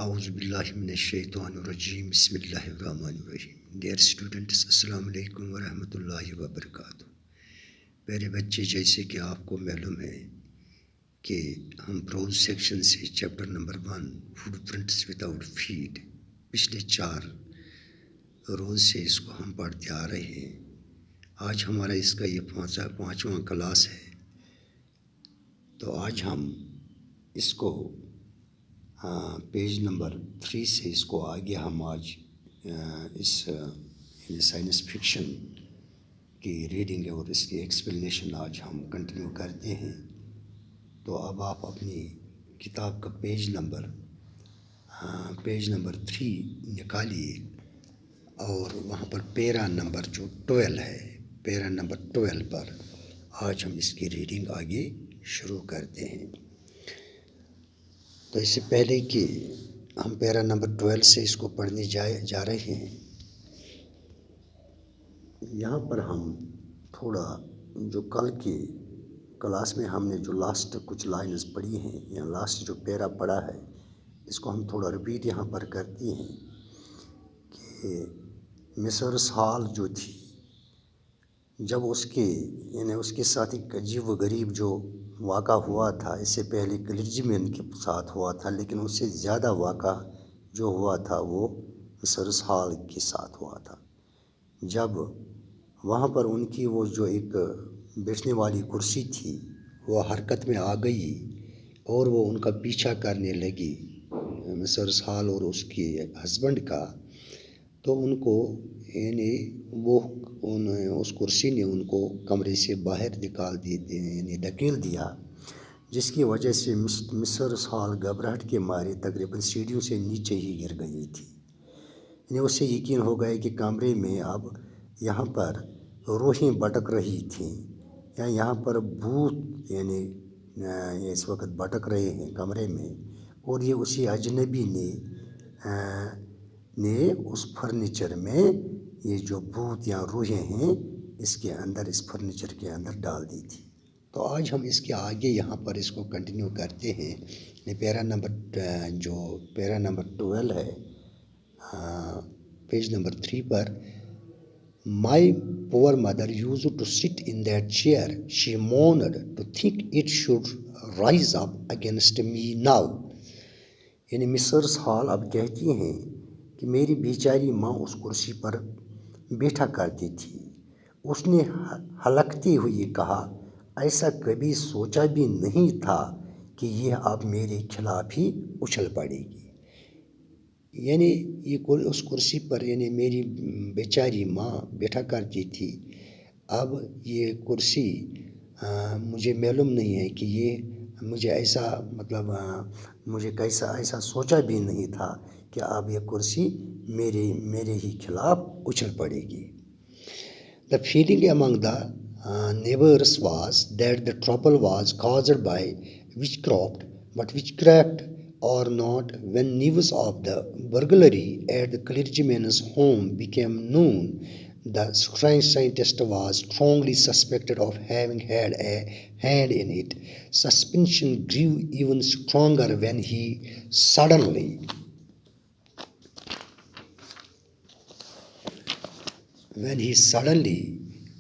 اعوذ باللہ من الشیطان الرجیم بسم اللہ الرحمن الرحیم. ڈیئر اسٹوڈنٹس، السلام علیکم ورحمۃ اللہ وبرکاتہ. پیارے بچے، جیسے کہ آپ کو معلوم ہے کہ ہم پروز سیکشن سے chapter number 1 footprints without feet پچھلے 4 روز سے اس کو ہم پڑھتے آ رہے ہیں. آج ہمارا اس کا یہ پانچواں کلاس ہے. تو آج ہم اس کو پیج نمبر 3 سے اس کو آگے ہم آج اس سائنس فکشن کی ریڈنگ اور اس کی ایکسپلینیشن آج ہم کنٹینیو کرتے ہیں. تو اب آپ اپنی کتاب کا پیج نمبر 3 نکالیے اور وہاں پر پیرا نمبر جو 12 ہے، پیرا نمبر 12 پر آج ہم اس کی ریڈنگ آگے شروع کرتے ہیں. تو اس سے پہلے کہ ہم پیرا نمبر 12 سے اس کو پڑھنے جا رہے ہیں، یہاں پر ہم تھوڑا جو کل کی کلاس میں ہم نے جو لاسٹ کچھ لائنز پڑھی ہیں یا لاسٹ جو پیرا پڑھا ہے، اس کو ہم تھوڑا ریپیٹ یہاں پر کرتے ہیں کہ مسرس ہال جو تھی، جب اس کے ساتھ ایک عجیب و غریب جو واقعہ ہوا تھا، اس سے پہلے کلرجی مین کے ساتھ ہوا تھا، لیکن اس سے زیادہ واقعہ جو ہوا تھا وہ مسرس ہال کے ساتھ ہوا تھا. جب وہاں پر ان کی وہ جو ایک بیٹھنے والی کرسی تھی وہ حرکت میں آ گئی اور وہ ان کا پیچھا کرنے لگی، مسرس ہال اور اس کے ہسبینڈ کا. تو ان کو اس کرسی نے ان کو کمرے سے باہر دھکیل دیا، جس کی وجہ سے مسرس ہال گھبراہٹ کے مارے تقریباً سیڑھیوں سے نیچے ہی گر گئی تھی. اسے یقین ہو گیا کہ کمرے میں اب یہاں پر روحیں بھٹک رہی تھیں یا یہاں پر بھوت اس وقت بھٹک رہے ہیں کمرے میں، اور یہ اسی اجنبی نے اس فرنیچر میں یہ جو بھوت یا روحیں ہیں اس فرنیچر کے اندر ڈال دی تھی. تو آج ہم اس کے آگے یہاں پر اس کو کنٹینیو کرتے ہیں. پیرا نمبر 12 ہے، page number 3 per. My poor mother used to sit in that chair. She moaned to think it should rise up against me now. Mrs Hall اب کہتی ہیں کہ میری بیچاری ماں اس کرسی پر بیٹھا کرتی تھی. اس نے ہلکتے ہوئے کہا، ایسا کبھی سوچا بھی نہیں تھا کہ یہ اب میرے خلاف ہی اچھل پڑے گی. اس کرسی پر میری بیچاری ماں بیٹھا کرتی تھی. اب یہ کرسی مجھے معلوم نہیں ہے کہ یہ مجھے ایسا سوچا بھی نہیں تھا کہ اب یہ کرسی میرے ہی خلاف اچھل پڑے گی. The feeling among the neighbors was that the trouble was caused by witchcraft, but witchcraft or not, when news of the burglary at the clergyman's home became known, the strange scientist was strongly suspected of having had a hand in it. Suspicion grew even stronger when he suddenly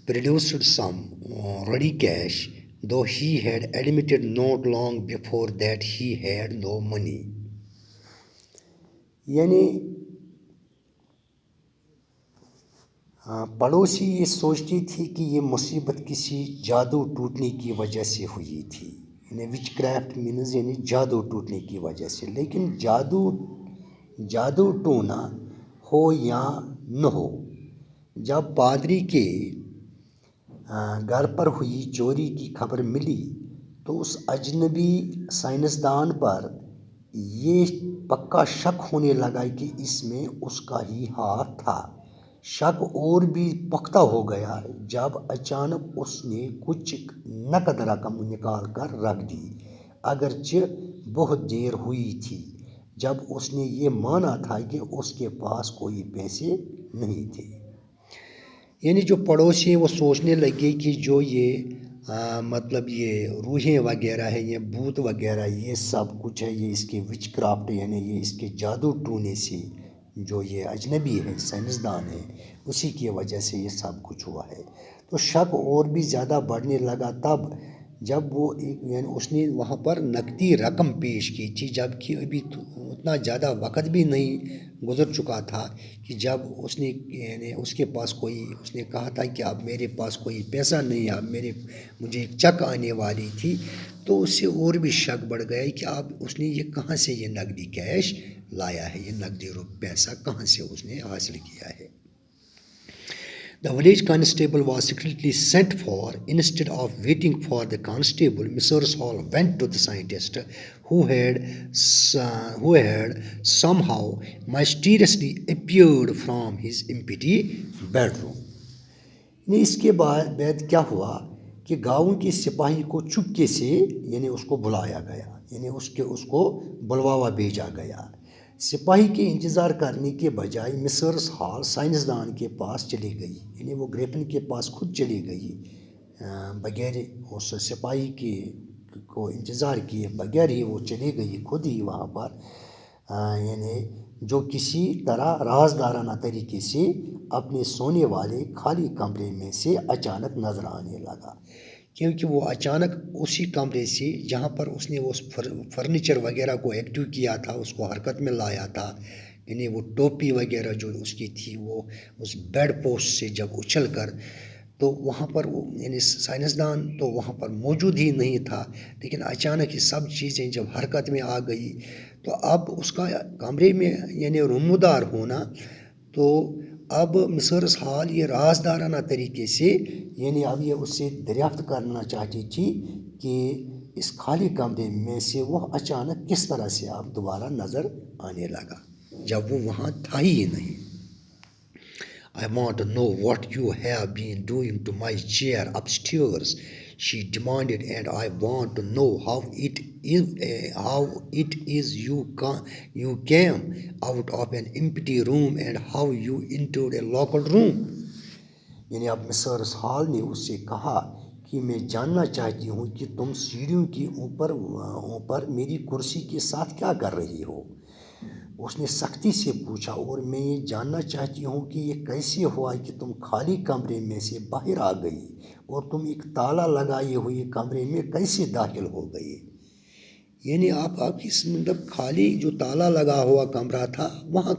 produced some ready cash, though he had admitted not long before that he had no money. پڑوسی یہ سوچتی تھی کہ یہ مصیبت کسی جادو ٹوٹنے کی وجہ سے ہوئی تھی. وچ کرافٹ مینز جادو ٹوٹنے کی وجہ سے. لیکن جادو ٹونا ہو یا نہ ہو، جب پادری کے گھر پر ہوئی چوری کی خبر ملی تو اس اجنبی سائنسدان پر یہ پکا شک ہونے لگا کہ اس میں اس کا ہی ہاتھ تھا. شک اور بھی پختہ ہو گیا جب اچانک اس نے کچھ نقد رقم نکال کر رکھ دی، اگرچہ بہت دیر ہوئی تھی جب اس نے یہ مانا تھا کہ اس کے پاس کوئی پیسے نہیں تھے. جو پڑوسی وہ سوچنے لگے کہ جو یہ مطلب یہ روحیں وغیرہ ہے، یہ بھوت وغیرہ، یہ سب کچھ ہے، یہ اس کے وچ کرافٹ یعنی یہ اس کے جادو ٹونے سے جو یہ اجنبی ہے سائنسدان ہے اسی کی وجہ سے یہ سب کچھ ہوا ہے۔ تو شک اور بھی زیادہ بڑھنے لگا تب جب وہ یعنی اس نے وہاں پر نقدی رقم پیش کی تھی، جب کہ ابھی اتنا زیادہ وقت بھی نہیں گزر چکا تھا کہ جب اس نے یعنی اس کے پاس اس نے کہا تھا کہ اب میرے پاس کوئی پیسہ نہیں ہے، اب مجھے ایک چیک آنے والی تھی، تو اس سے اور بھی شک بڑھ گیا کہ اب اس نے یہ کہاں سے یہ نقدی کیش لایا ہے، یہ نقدی پیسہ کہاں سے اس نے حاصل کیا ہے۔ The village constable was secretly sent for. Instead of waiting for the constable, Mrs. Hall went to the scientist, who had somehow mysteriously appeared from his empty bedroom. اس کے بعد کیا ہوا کہ گاؤں کے سپاہی کو چپکے سے یعنی اس کو بلایا گیا، یعنی اس کو بلواوا بھیجا گیا۔ سپاہی کے انتظار کرنے کے بجائے مسرس ہال سائنسدان کے پاس چلی گئی، یعنی وہ گریفن کے پاس خود چلی گئی بغیر اس سپاہی کو انتظار کیے بغیر ہی وہ چلی گئی خود ہی وہاں پر، یعنی جو کسی طرح رازدارانہ طریقے سے اپنے سونے والے خالی کمرے میں سے اچانک نظر آنے لگا، کیونکہ وہ اچانک اسی کمرے سے جہاں پر اس نے اس فرنیچر وغیرہ کو ایکٹیو کیا تھا، اس کو حرکت میں لایا تھا، یعنی وہ ٹوپی وغیرہ جو اس کی تھی وہ اس بیڈ پوسٹ سے جب اچھل کر، تو وہاں پر وہ یعنی سائنسدان تو وہاں پر موجود ہی نہیں تھا، لیکن اچانک یہ سب چیزیں جب حرکت میں آ گئی تو اب اس کا کمرے میں یعنی رمودار ہونا، تو اب مسرس ہال یہ رازدارانہ طریقے سے یعنی اب یہ اس سے دریافت کرنا چاہتی تھی کہ اس خالی کمرے میں سے وہ اچانک کس طرح سے اب دوبارہ نظر آنے لگا جب وہ وہاں تھا ہی نہیں۔ I want to know what you have been doing to my chair upstairs, she demanded, and I want to know how it is you came out of an empty room and how you entered a locked room. یعنی اب مسرس hall نے اس سے کہا کہ میں جاننا چاہتی ہوں کہ تم سیڑھیوں کے اوپر میری کرسی کے ساتھ کیا کر رہی ہو۔ اس نے سختی سے پوچھا، اور میں یہ جاننا چاہتی ہوں کہ یہ کیسے ہوا کہ تم خالی کمرے میں سے باہر آ گئی اور تم ایک تالا لگائے ہوئے کمرے میں کیسے داخل ہو گئی۔ یعنی آپ اس مطلب خالی جو تالا لگا ہوا کمرہ تھا وہاں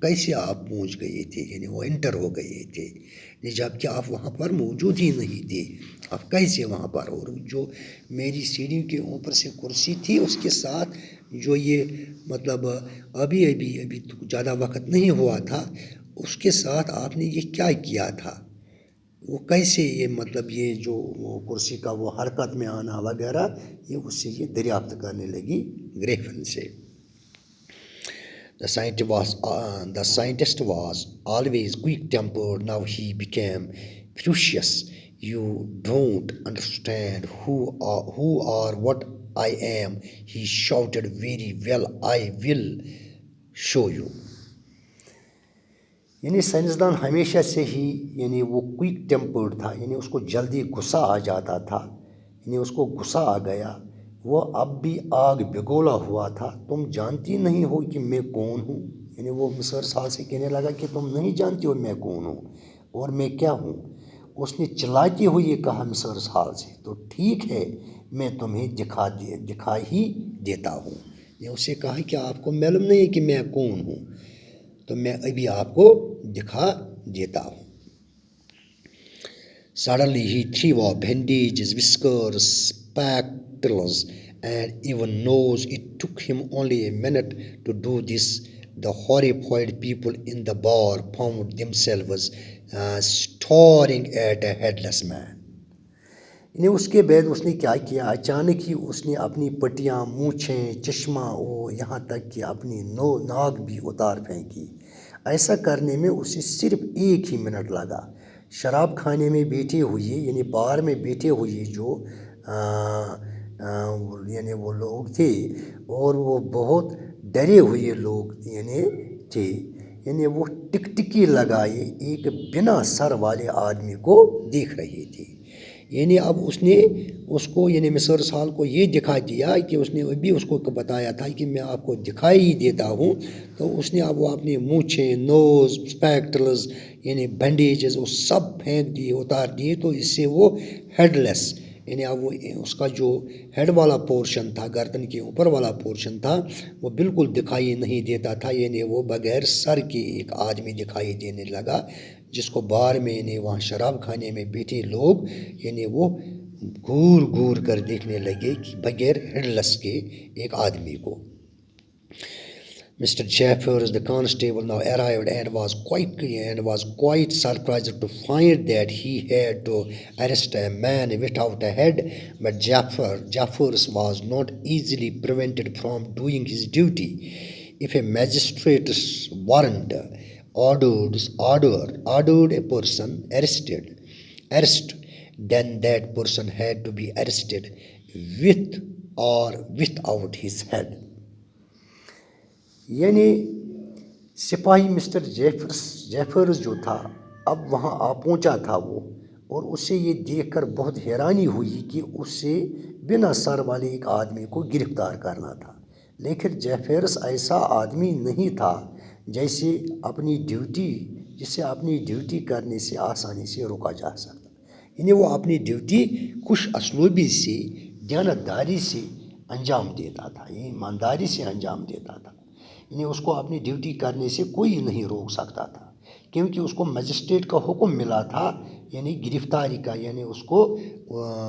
کیسے آپ پہنچ گئے تھے، یعنی وہ انٹر ہو گئے تھے، جب کہ آپ وہاں پر موجود ہی نہیں تھے، آپ کیسے وہاں پر، اور جو میری سیڑھی کے اوپر سے کرسی تھی اس کے ساتھ جو یہ مطلب ابھی زیادہ وقت نہیں ہوا تھا اس کے ساتھ آپ نے یہ کیا کیا تھا، وہ کیسے یہ مطلب یہ جو وہ کرسی کا وہ حرکت میں آنا وغیرہ یہ اس سے یہ دریافت کرنے لگی گریفن سے۔ The scientist was always quick-tempered. Now he became furious. You don't understand who or what I am, he shouted. Very well, I will show you. یعنی سائنسدان ہمیشہ سے ہی یعنی وہ کوئک ٹیمپرڈ تھا، یعنی اس کو جلدی غصہ آ جاتا تھا، یعنی اس کو غصہ آ گیا، وہ اب بھی آگ بگولا ہوا تھا۔ تم جانتی نہیں ہو کہ میں کون ہوں، یعنی وہ مسرس ہال سے کہنے لگا کہ تم نہیں جانتی ہو میں کون ہوں اور میں کیا ہوں۔ اس نے چلاتے ہوئے کہا مسرس ہال سے، تو ٹھیک ہے میں تمہیں دکھا ہی دیتا ہوں۔ نے اس سے کہا کہ آپ کو معلوم نہیں کہ میں کون ہوں، تو میں ابھی آپ کو دکھا دیتا ہوں۔ Suddenly he threw off bandages, whiskers, spectacles, and even nose. It took him only a minute to do this. The horrified people in the bar found themselves staring at a headless man. یعنی اس کے بعد اس نے کیا کیا، اچانک ہی اس نے اپنی پٹیاں، مونچھیں، چشمہ اور یہاں تک کہ اپنی ناک بھی اتار پھینکی۔ ایسا کرنے میں اسے صرف 1 ہی منٹ لگا۔ شراب کھانے میں بیٹھے ہوئے یعنی بار میں بیٹھے ہوئے جو یعنی وہ لوگ تھے اور وہ بہت ڈرے ہوئے لوگ یعنی تھے، یعنی وہ ٹکٹکی لگائے ایک بنا سر والے آدمی کو دیکھ رہے تھے۔ یعنی اب اس نے اس کو یعنی مصر سال کو یہ دکھا دیا کہ اس نے ابھی اس کو بتایا تھا کہ میں آپ کو دکھائی ہی دیتا ہوں، تو اس نے اب وہ اپنی مونچھیں، نوز، اسپیکٹرز یعنی بینڈیجز وہ سب پھینک دیے، اتار دیے، تو اس سے وہ ہیڈ لیس یعنی اب وہ اس کا جو ہیڈ والا پورشن تھا، گردن کے اوپر والا پورشن تھا، وہ بالکل دکھائی نہیں دیتا تھا، یعنی وہ بغیر سر کے ایک آدمی دکھائی دینے لگا، جس کو بار میں یعنی وہاں شراب کھانے میں بیٹھے لوگ یعنی وہ گور گور کر دیکھنے لگے کہ بغیر ہیڈ لیس کے ایک آدمی کو. Mr. Jeffers, the constable, now arrived and was quite surprised to find that he had to arrest a man without a head. But Jeffers was not easily prevented from doing his duty. If a magistrate's warrant ordered a person arrest, then that person had to be arrested with or without his head. یعنی سپاہی mister جیفرز جو تھا اب وہاں آ پہنچا تھا وہ، اور اسے یہ دیکھ کر بہت حیرانی ہوئی کہ اس سے بنا سر والے ایک آدمی کو گرفتار کرنا تھا، لیکن جیفرز ایسا آدمی نہیں تھا جسے اپنی ڈیوٹی کرنے سے آسانی سے روکا جا سکتا، یعنی وہ اپنی ڈیوٹی خوش اسلوبی سے، دیانتداری سے انجام دیتا تھا، ایمانداری سے انجام دیتا تھا، یعنی اس کو اپنی ڈیوٹی کرنے سے کوئی نہیں روک سکتا تھا، کیونکہ اس کو مجسٹریٹ کا حکم ملا تھا، یعنی گرفتاری کا، یعنی اس کو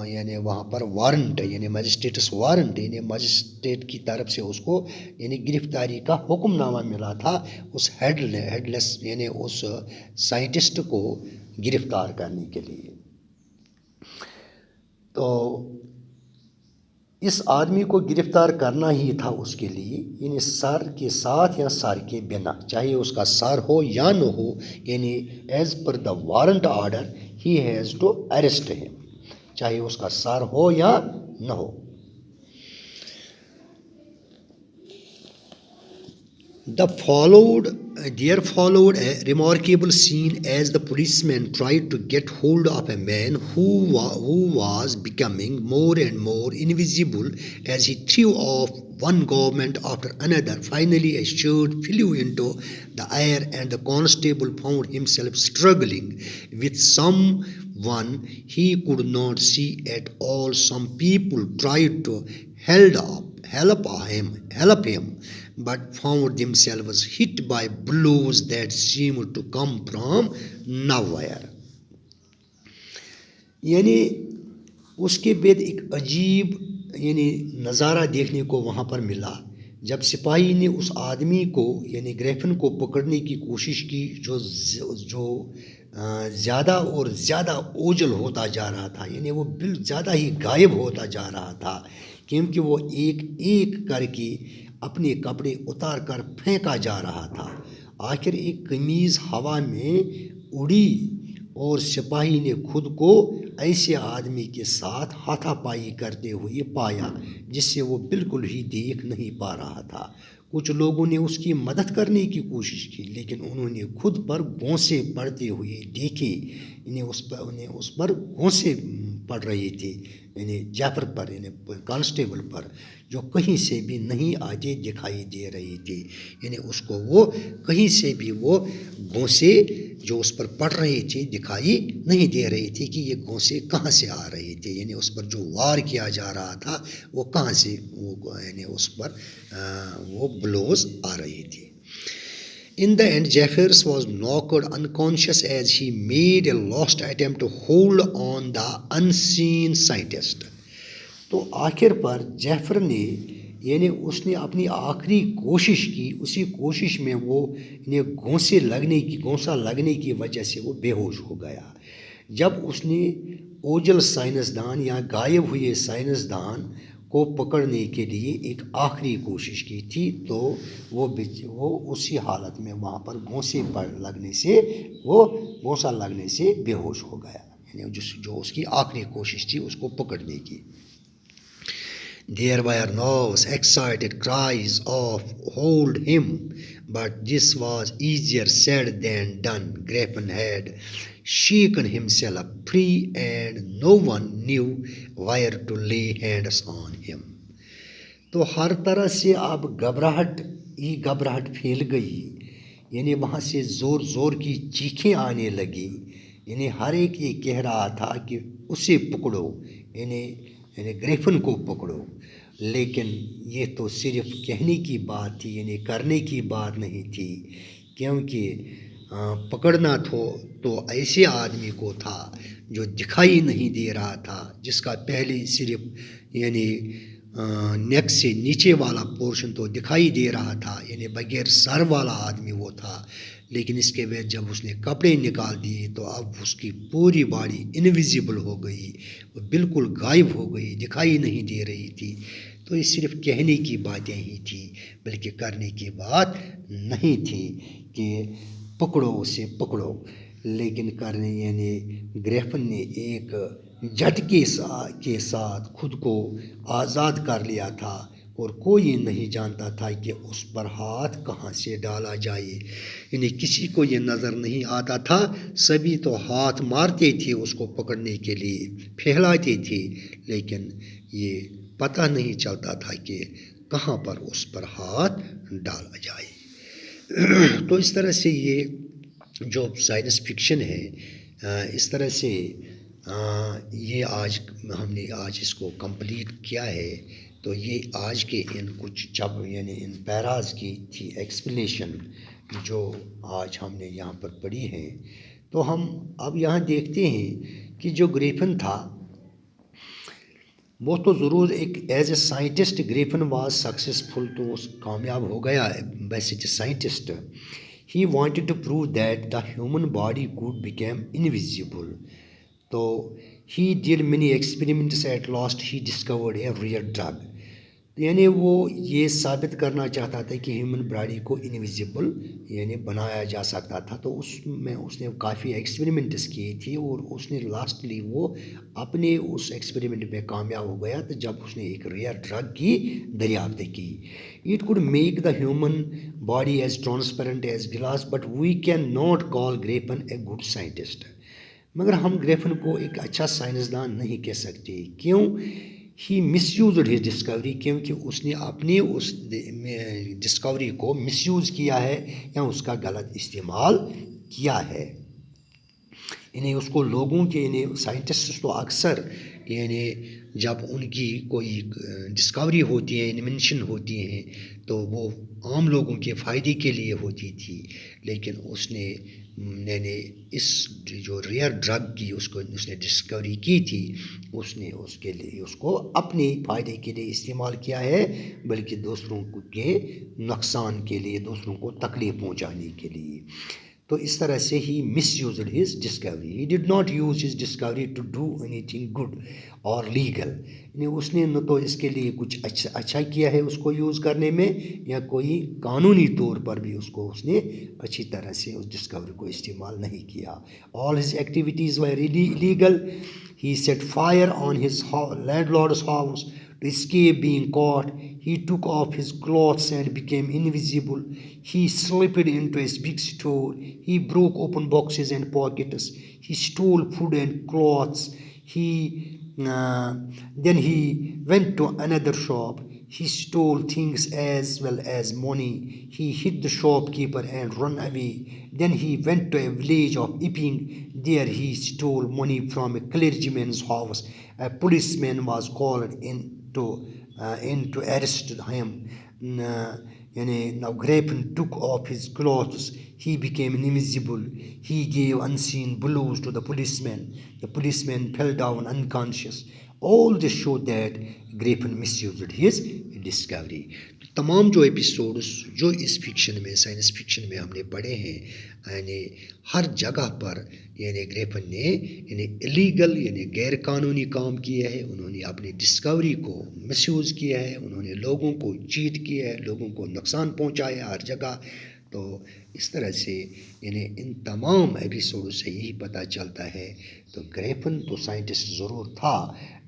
یعنی وہاں پر وارنٹ یعنی مجسٹریٹس وارنٹ یعنی مجسٹریٹ کی طرف سے اس کو یعنی گرفتاری کا حکم نامہ ملا تھا اس ہیڈ لیس یعنی اس سائنٹسٹ کو گرفتار کرنے کے لیے. تو اس آدمی کو گرفتار کرنا ہی تھا اس کے لیے، یعنی سر کے ساتھ یا سر کے بنا، چاہے اس کا سر ہو یا نہ ہو، یعنی as per the warrant order he has to arrest him, چاہے اس کا سر ہو یا نہ ہو. There followed a remarkable scene as the policemen tried to get hold of a man who was becoming more and more invisible as he threw off one garment after another. Finally, a shirt flew into the air and the constable found himself struggling with someone he could not see at all. Some people tried to help him, but found themselves hit by blows that seemed to come from nowhere. یعنی اس کے بعد ایک عجیب یعنی نظارہ دیکھنے کو وہاں پر ملا، جب سپاہی نے اس آدمی کو یعنی گریفن کو پکڑنے کی کوشش کی، جو زیادہ اور زیادہ اوجل ہوتا جا رہا تھا، یعنی وہ زیادہ ہی غائب ہوتا جا رہا تھا، کیونکہ وہ ایک ایک کر کے اپنے کپڑے اتار کر پھینکا جا رہا تھا. آخر ایک قمیض ہوا میں اڑی اور سپاہی نے خود کو ایسے آدمی کے ساتھ ہاتھا پائی کرتے ہوئے پایا جس سے وہ بالکل ہی دیکھ نہیں پا رہا تھا. کچھ لوگوں نے اس کی مدد کرنے کی کوشش کی، لیکن انہوں نے خود پر گھونسے پڑتے ہوئے دیکھے، انہیں اس پر گھونسے پڑ رہے تھے، یعنی جعفر پر یعنی کانسٹیبل پر، جو کہیں سے بھی نہیں آتے دکھائی دے رہے تھے، یعنی اس کو وہ کہیں سے بھی وہ گھونسے جو اس پر پڑ رہے تھے دکھائی نہیں دے رہے تھے کہ یہ گھونسے کہاں سے آ رہے تھے، یعنی اس پر جو وار کیا جا رہا تھا وہ کہاں سے یعنی اس پر وہ بلوز آ رہے تھے. In the end, Jeffers was knocked unconscious as he made a last attempt to hold on the unseen scientist. تو آخر پر جیفر نے یعنی اس نے اپنی آخری کوشش کی، اسی کوشش میں وہ گھونسا لگنے کی وجہ سے وہ بے ہوش ہو گیا. جب اس نے اوجل سائنسدان یا غائب ہوئے سائنسدان کو پکڑنے کے لیے ایک آخری کوشش کی تھی، تو وہ اسی حالت میں وہاں پر گھونسا لگنے سے بے ہوش ہو گیا، یعنی جو اس کی آخری کوشش تھی اس کو پکڑنے کی. There were nervous, excited cries of hold him, but this was easier said than done. Griffin had shaken himself free and no one knew where to lay hands on him. تو ہر طرح سے اب گھبراہٹ پھیل گئی، یعنی وہاں سے زور زور کی چیخیں آنے لگی، یعنی ہر ایک یہ کہہ رہا تھا کہ اسے پکڑو، یعنی گریفن کو پکڑو، لیکن یہ تو صرف کہنے کی بات تھی، یعنی کرنے کی بات نہیں تھی، کیونکہ پکڑنا تو ایسے آدمی کو تھا جو دکھائی نہیں دے رہا تھا، جس کا پہلے صرف یعنی نیک سے نیچے والا پورشن تو دکھائی دے رہا تھا، یعنی بغیر سر والا آدمی وہ تھا، لیکن اس کے بعد جب اس نے کپڑے نکال دیے تو اب اس کی پوری باڈی انویزیبل ہو گئی، وہ بالکل غائب ہو گئی، دکھائی نہیں دے رہی تھی. تو یہ صرف کہنے کی باتیں ہی تھی، بلکہ کرنے کی بات نہیں تھی کہ پکڑو اسے پکڑو. لیکن کرنے یعنی گریفن نے ایک جھٹکے کے ساتھ خود کو آزاد کر لیا تھا، اور کوئی نہیں جانتا تھا کہ اس پر ہاتھ کہاں سے ڈالا جائے، یعنی کسی کو یہ نظر نہیں آتا تھا، سبھی تو ہاتھ مارتے تھے اس کو پکڑنے کے لیے، پھیلاتے تھے، لیکن یہ پتہ نہیں چلتا تھا کہ کہاں پر اس پر ہاتھ ڈالا جائے. تو اس طرح سے یہ جو سائنس فکشن ہے، اس طرح سے یہ ہم نے آج اس کو کمپلیٹ کیا ہے. تو یہ آج کے ان کچھ یعنی ان پیراز کی تھی ایکسپلینیشن جو آج ہم نے یہاں پر پڑھی ہے. تو ہم اب یہاں دیکھتے ہیں کہ جو گریفن تھا وہ تو ضرور ایک as a scientist Griffin was successful, تو کامیاب ہو گیا ویسے scientist. He wanted to prove that the human body could become invisible. So he did many experiments. At last he discovered a rare drug. یعنی وہ یہ ثابت کرنا چاہتا تھا کہ ہیومن باڈی کو انویزیبل یعنی بنایا جا سکتا تھا. تو اس نے کافی ایکسپیریمنٹس کیے تھے، اور اس نے لاسٹلی وہ اپنے اس ایکسپیریمنٹ میں کامیاب ہو گیا. تو جب اس نے ایک ریئر ڈرگ کی دریافت کی. It could make the human body as transparent as glass, but we cannot call Griffin a good scientist. مگر ہم گریفن کو ایک اچھا سائنسدان نہیں کہہ سکتے. کیوں؟ ہی مس یوزڈ ہز ڈسکوری، کیونکہ اس نے اپنے اس ڈسکوری کو مس یوز کیا ہے یا اس کا غلط استعمال کیا ہے. یعنی اس کو لوگوں کے یعنی سائنٹسٹ تو اکثر یعنی جب ان کی کوئی ڈسکوری ہوتی ہے، انوینشن ہوتی ہیں، تو وہ عام لوگوں کے فائدے کے لیے ہوتی تھی. لیکن اس نے یعنی اس جو ریئر ڈرگ کی اس نے ڈسکوری کی تھی، اس نے اس کے لیے اس کو اپنے فائدے کے لیے استعمال کیا ہے، بلکہ دوسروں کے نقصان کے لیے، دوسروں کو تکلیف پہنچانے کے لیے. تو اس طرح سے ہی misused his discovery. He did not use his discovery to do anything good or legal. یعنی اس نے نہ تو اس کے لیے کچھ اچھا کیا ہے اس کو یوز کرنے میں، یا کوئی قانونی طور پر بھی اس نے اچھی طرح سے اس ڈسکوری کو استعمال نہیں کیا. All his activities were legal. He set fire on his landlord's house to escape being caught. He took off his clothes and became invisible. He slipped into a big store. He broke open boxes and pockets. He stole food and clothes. Then he went to another shop. He stole things as well as money. He hit the shopkeeper and ran away. Then he went to a village of Epping. There he stole money from a clergyman's house. A policeman was called in to arrest him. Now Griffin took off his clothes. He became invisible. He gave unseen blows to the policeman. The policeman fell down unconscious. All this showed that Griffin misused his discovery. تمام جو episodes جو اس fiction میں science fiction میں ہم نے پڑھے ہیں، یعنی ہر جگہ پر یعنی گریفن نے یعنی الیگل یعنی غیر قانونی کام کیا ہے. انہوں نے اپنی ڈسکوری کو مس یوز کیا ہے، انہوں نے لوگوں کو چیٹ کیا ہے، لوگوں کو نقصان پہنچایا ہر جگہ. تو اس طرح سے یعنی ان تمام ایپیسوڈ سے یہی پتہ چلتا ہے. تو گریفن تو سائنٹسٹ ضرور تھا،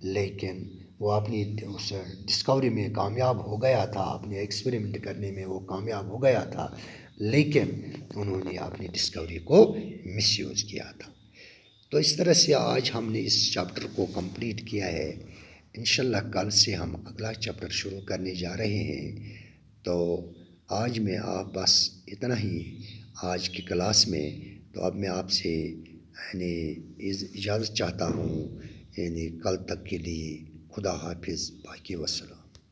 لیکن وہ اپنی اس ڈسکوری میں کامیاب ہو گیا تھا، اپنے ایکسپیریمنٹ کرنے میں وہ کامیاب ہو گیا تھا، لیکن انہوں نے اپنی ڈسکوری کو مس یوز کیا تھا۔ تو اس طرح سے آج ہم نے اس چیپٹر کو کمپلیٹ کیا ہے۔ انشاءاللہ کل سے ہم اگلا چیپٹر شروع کرنے جا رہے ہیں۔ تو آج میں آپ بس اتنا ہی آج کی کلاس میں، تو اب میں آپ سے یعنی اجازت چاہتا ہوں، یعنی کل تک کے لیے خدا حافظ، باقی وسلام۔